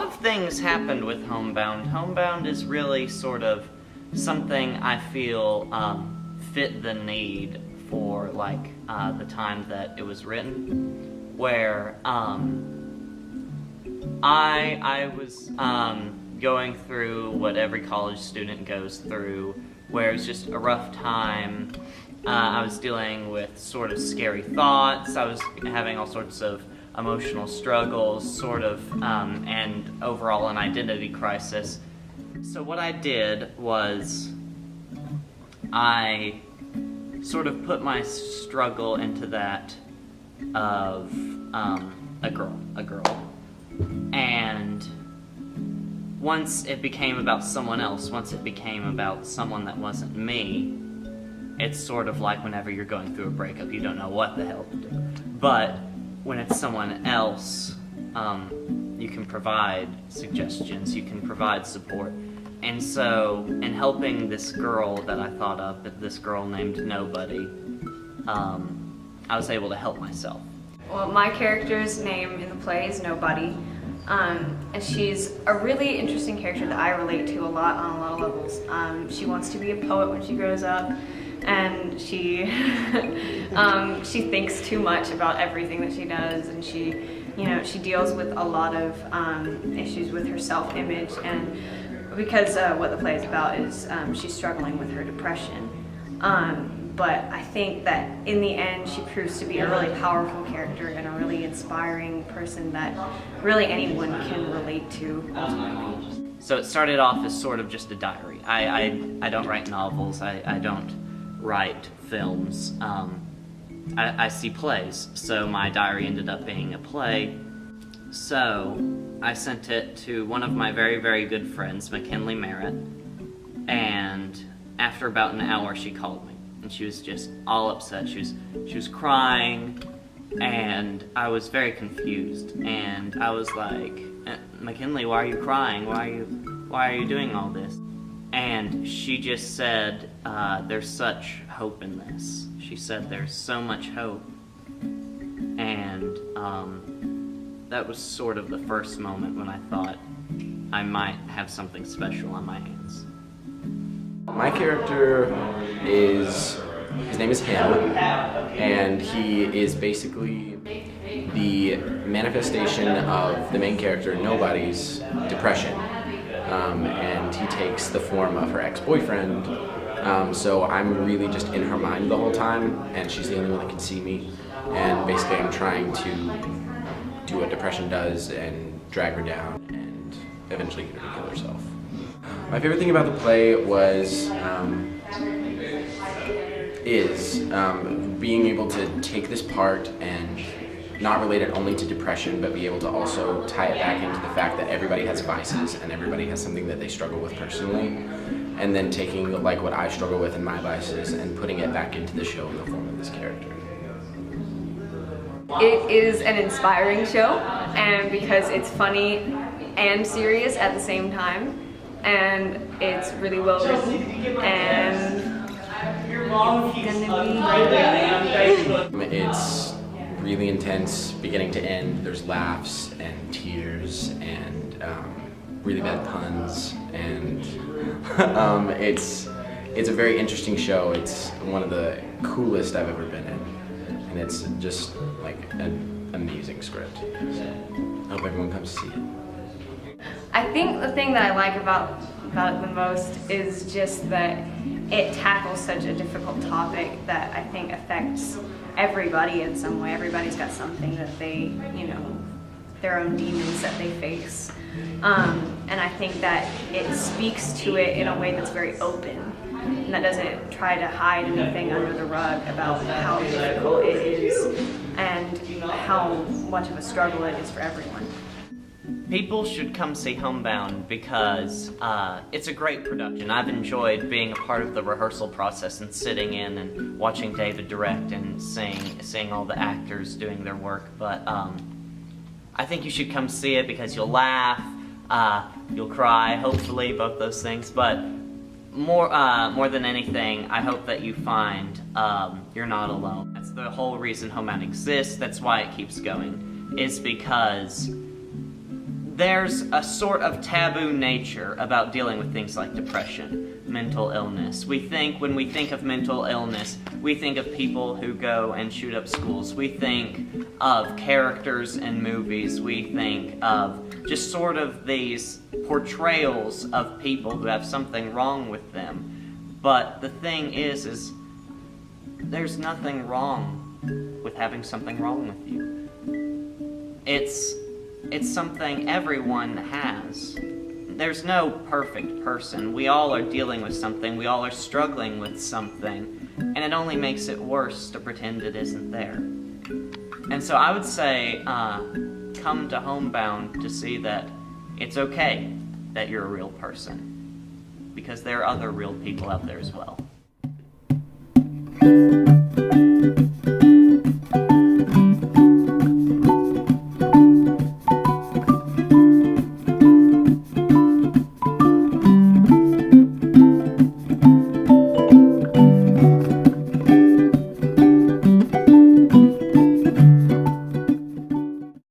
lot of things happened with Homebound. Homebound is really sort of something I feel fit the need for, like, the time that it was written, where I was going through what every college student goes through, where it was just a rough time. I was dealing with sort of scary thoughts. I was having all sorts of emotional struggles, sort of, and overall an identity crisis. So what I did was I sort of put my struggle into that of a girl. And once it became about someone else, once it became about someone that wasn't me, it's sort of like whenever you're going through a breakup, you don't know what the hell to do. But when it's someone else, you can provide suggestions, you can provide support. And so, in helping this girl that I thought of, this girl named Nobody, I was able to help myself. Well, my character's name in the play is Nobody, and she's a really interesting character that I relate to a lot on a lot of levels. She wants to be a poet when she grows up, and she she thinks too much about everything that she does, and she deals with a lot of issues with her self-image, and because what the play is about is she's struggling with her depression. But I think that in the end she proves to be a really powerful character and a really inspiring person that really anyone can relate to ultimately. So it started off as sort of just a diary. I don't write novels, I don't write films. I see plays, so my diary ended up being a play. So I sent it to one of my very, very good friends, McKinley Merritt, and after about an hour she called me, and she was just all upset. She was crying, and I was very confused, and I was like, McKinley, why are you crying? Why are you doing all this? And she just said, there's such hope in this. She said there's so much hope, and that was sort of the first moment when I thought I might have something special on my hands. My character his name is Him, and he is basically the manifestation of the main character, Nobody's, depression. And he takes the form of her ex-boyfriend, so I'm really just in her mind the whole time, and she's the only one that can see me, and basically I'm trying to do what depression does and drag her down and eventually get her to kill herself. My favorite thing about the play was being able to take this part and not relate it only to depression, but be able to also tie it back into the fact that everybody has vices and everybody has something that they struggle with personally, and then taking like what I struggle with in my vices and putting it back into the show in the form of this character. It is an inspiring show, and because it's funny and serious at the same time, and it's really well written, and it's really intense beginning to end. There's laughs and tears and really bad puns, and it's a very interesting show. It's one of the coolest I've ever been in, and it's just like an amazing script. I hope everyone comes to see it. I think the thing that I like about it the most is just that it tackles such a difficult topic that I think affects everybody in some way. Everybody's got something that they, their own demons that they face. And I think that it speaks to it in a way that's very open, and that doesn't try to hide anything under the rug about how difficult it is and how much of a struggle it is for everyone. People should come see Homebound because it's a great production. I've enjoyed being a part of the rehearsal process and sitting in and watching David direct and seeing all the actors doing their work. But I think you should come see it because you'll laugh, you'll cry, hopefully, both those things. But more than anything, I hope that you find you're not alone. That's the whole reason Homebound exists. That's why it keeps going, is because there's a sort of taboo nature about dealing with things like depression, mental illness. When we think of mental illness, we think of people who go and shoot up schools. We think of characters in movies. We think of just sort of these portrayals of people who have something wrong with them. But the thing is there's nothing wrong with having something wrong with you. It's something everyone has. There's no perfect person. We all are dealing with something. We all are struggling with something. And it only makes it worse to pretend it isn't there. And so I would say, come to Homebound to see that it's okay that you're a real person. Because there are other real people out there as well.